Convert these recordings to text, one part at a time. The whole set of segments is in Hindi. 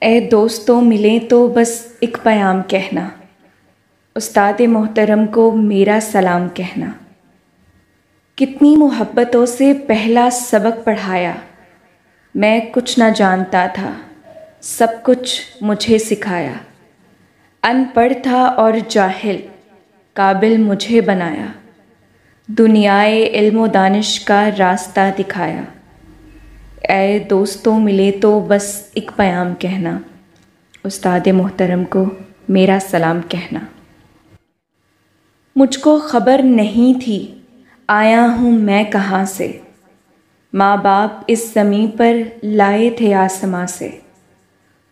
ए दोस्तों मिलें तो बस एक पैगाम कहना, उस्ताद मोहतरम को मेरा सलाम कहना। कितनी मोहब्बतों से पहला सबक पढ़ाया, मैं कुछ ना जानता था, सब कुछ मुझे सिखाया। अनपढ़ था और जाहिल, काबिल मुझे बनाया। दुनियाए इल्म दानिश का रास्ता दिखाया। ऐ दोस्तों मिले तो बस एक पैगाम कहना, उस्ताद मोहतरम को मेरा सलाम कहना। मुझको ख़बर नहीं थी आया हूँ मैं कहाँ से, माँ बाप इस ज़मीं पर लाए थे आसमां से।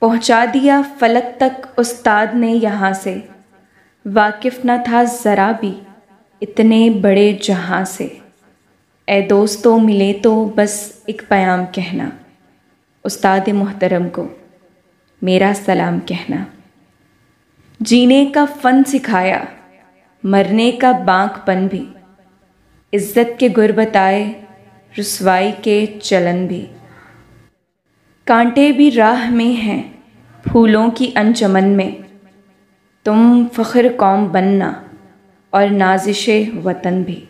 पहुँचा दिया फ़लक तक उस्ताद ने यहाँ से, वाकिफ़ न था ज़रा भी इतने बड़े जहाँ से। ऐ दोस्तों मिले तो बस एक पैगाम कहना, उस्ताद मोहतरम को मेरा सलाम कहना। जीने का फ़न सिखाया, मरने का बांकपन भी, इज़्ज़त के गुर बताए, रुसवाई के चलन भी। कांटे भी राह में हैं फूलों की अंजमन में, तुम फ़ख्र कौम बनना और नाज़िशे वतन भी।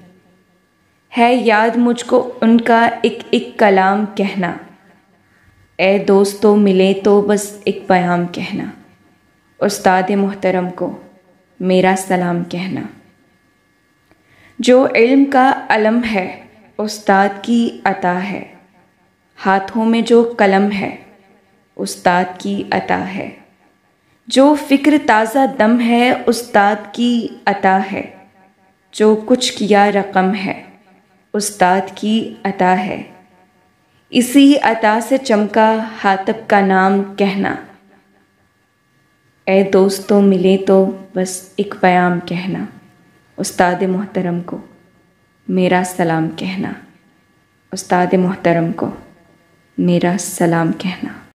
है याद मुझको उनका एक एक कलाम कहना, ए दोस्तों मिले तो बस एक पैगाम कहना, उस्ताद मोहतरम को मेरा सलाम कहना। जो इल्म का अलम है उस्ताद की अता है, हाथों में जो कलम है उस्ताद की अता है। जो फ़िक्र ताज़ा दम है उस्ताद की अता है, जो कुछ किया रकम है उस्ताद की अता है। इसी अता से चमका हातिब का नाम कहना, ए दोस्तों मिले तो बस एक पैगाम कहना, उस्ताद मोहतरम को मेरा सलाम कहना। उस्ताद मोहतरम को मेरा सलाम कहना।